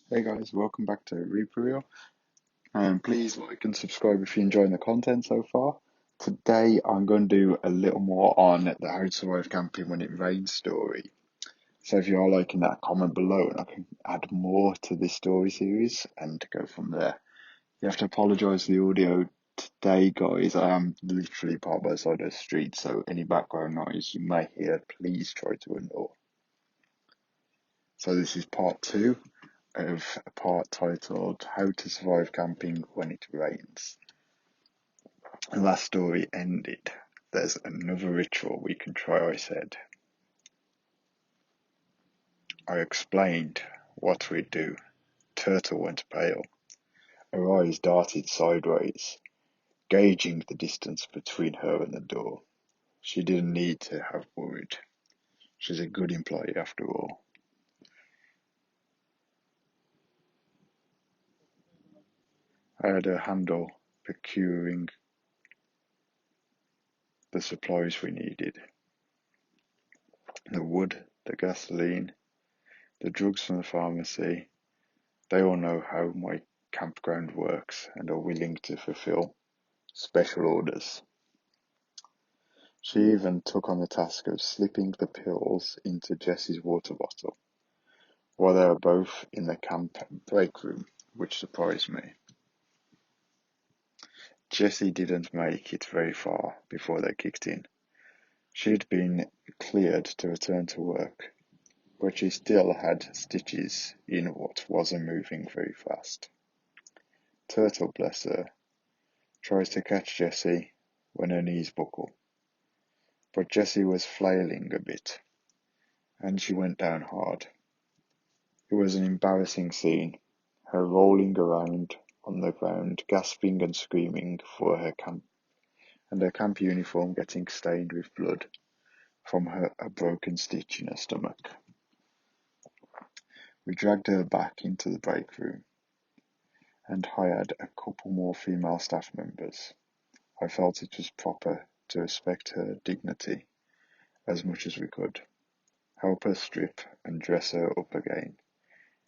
Hey guys, welcome back to Reaper. Please like and subscribe if you're enjoying the content so far. Today I'm going to do a little more on the How to Survive Camping When It Rains story. So if you are liking that, comment below and I can add more to this story series and go from there. You have to apologise for the audio today, guys. I am literally parked by the side of the street, so any background noise you may hear, please try to ignore. So this is part 2 of a part titled How to Survive Camping When It Rains. The last story ended. There's another ritual we can try, I said. I explained what we'd do. Turtle went pale. Her eyes darted sideways, gauging the distance between her and the door. She didn't need to have worried. She's a good employee after all. I had her handle procuring the supplies we needed. The wood, the gasoline, the drugs from the pharmacy. They all know how my campground works and are willing to fulfill special orders. She even took on the task of slipping the pills into Jessie's water bottle while they were both in the camp break room, which surprised me. Jessie didn't make it very far before they kicked in. She'd been cleared to return to work, but she still had stitches in what wasn't moving very fast. Turtle, bless her, tries to catch Jessie when her knees buckle, but Jessie was flailing a bit, and she went down hard. It was an embarrassing scene, her rolling around on the ground, gasping and screaming for her camp, and her camp uniform getting stained with blood from a broken stitch in her stomach. We dragged her back into the break room and hired a couple more female staff members. I felt it was proper to respect her dignity as much as we could, help her strip and dress her up again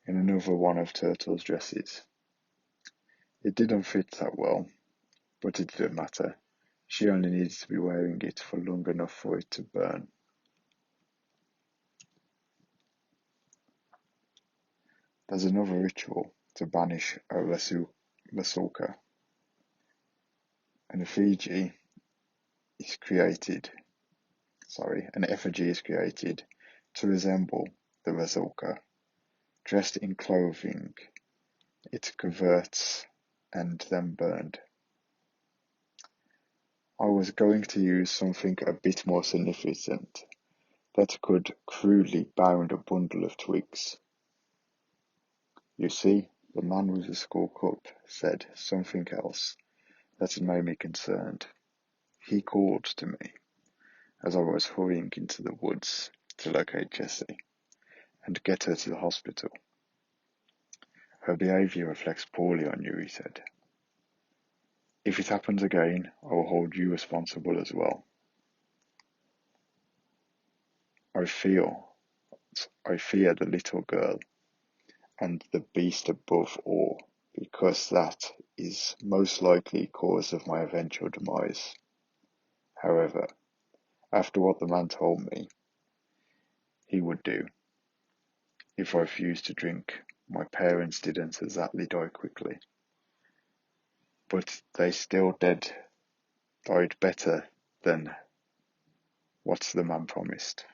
in another one of Turtle's dresses. It didn't fit that well, but it didn't matter. She only needed to be wearing it for long enough for it to burn. There's another ritual to banish a Rasulka. An effigy is created to resemble the Rasulka. Dressed in clothing, it converts and then burned. I was going to use something a bit more significant that could crudely bound a bundle of twigs. You see, the man with the skull cup said something else that had made me concerned. He called to me as I was hurrying into the woods to locate Jessie and get her to the hospital. Her behaviour reflects poorly on you, he said. If it happens again, I will hold you responsible as well. I fear the little girl and the beast above all, because that is most likely cause of my eventual demise. However, after what the man told me he would do, if I refused to drink, my parents didn't exactly die quickly, but they still died better than what the man promised.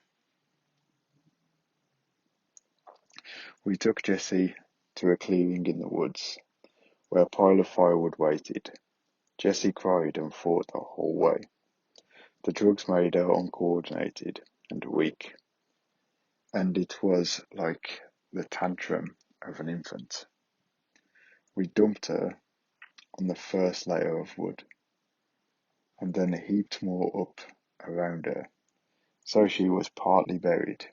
We took Jessie to a clearing in the woods, where a pile of firewood waited. Jessie cried and fought the whole way. The drugs made her uncoordinated and weak, and it was like the tantrum of an infant. We dumped her on the first layer of wood, and then heaped more up around her, so she was partly buried.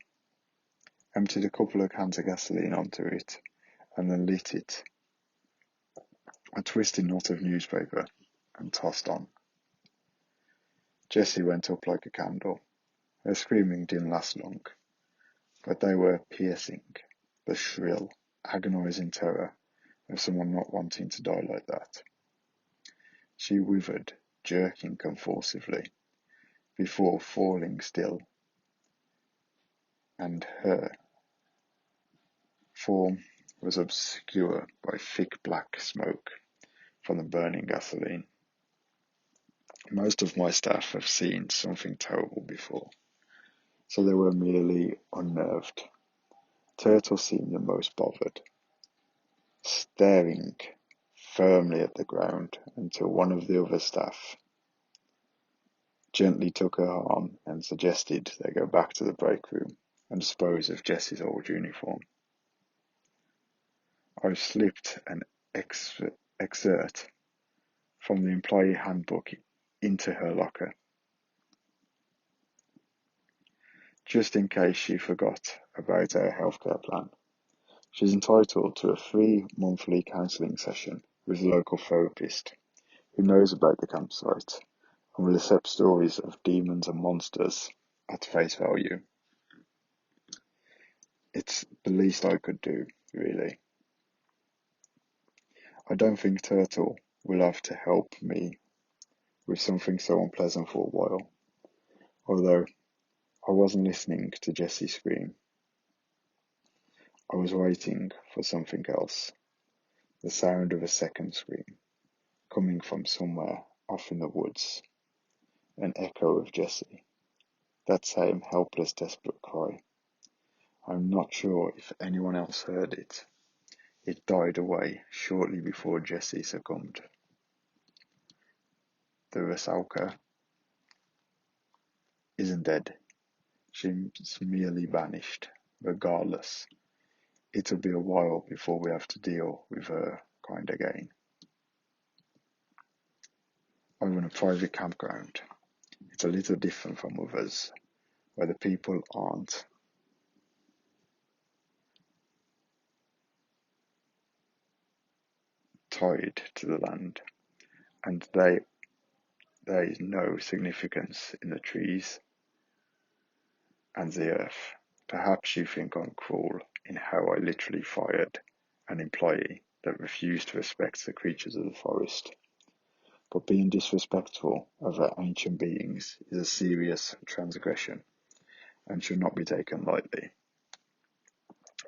Emptied a couple of cans of gasoline onto it, and then lit it. A twisted knot of newspaper, and tossed on. Jessie went up like a candle. Her screaming didn't last long, but they were piercing, the shrill, agonizing terror of someone not wanting to die like that. She withered, jerking convulsively, before falling still, and her form was obscured by thick black smoke from the burning gasoline. Most of my staff have seen something terrible before, so they were merely unnerved. Turtle seemed the most bothered, staring firmly at the ground until one of the other staff gently took her arm and suggested they go back to the break room and dispose of Jessie's old uniform. I slipped an excerpt from the employee handbook into her locker, just in case she forgot about our healthcare plan. She's entitled to a free monthly counselling session with a local therapist who knows about the campsite and will accept stories of demons and monsters at face value. It's the least I could do, really. I don't think Turtle will have to help me with something so unpleasant for a while, although I wasn't listening to Jessie scream. I was waiting for something else, the sound of a second scream, coming from somewhere off in the woods, an echo of Jessie, that same helpless, desperate cry. I'm not sure if anyone else heard it. It died away shortly before Jessie succumbed. The Rusalka isn't dead. She's merely vanished. Regardless, it'll be a while before we have to deal with her kind again. I run a private campground. It's a little different from others, where the people aren't tied to the land, and there is no significance in the trees and the earth. Perhaps you think I'm cruel in how I literally fired an employee that refused to respect the creatures of the forest. But being disrespectful of our ancient beings is a serious transgression and should not be taken lightly.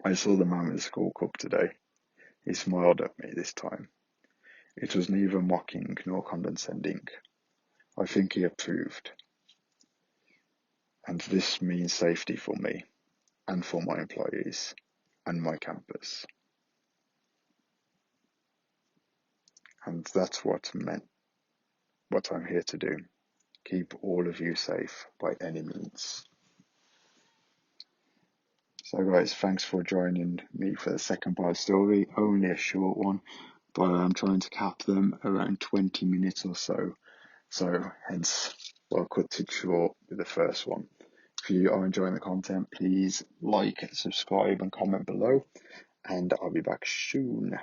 I saw the man with the school cup today. He smiled at me this time. It was neither mocking nor condescending. I think he approved. And this means safety for me and for my employees and my campus. And that's what I'm here to do. Keep all of you safe by any means. So guys, thanks for joining me for the second part of the story. Only a short one, but I'm trying to cap them around 20 minutes or so. So hence, I'll cut it short with the first one. If you are enjoying the content, please like, subscribe and comment below. And I'll be back soon.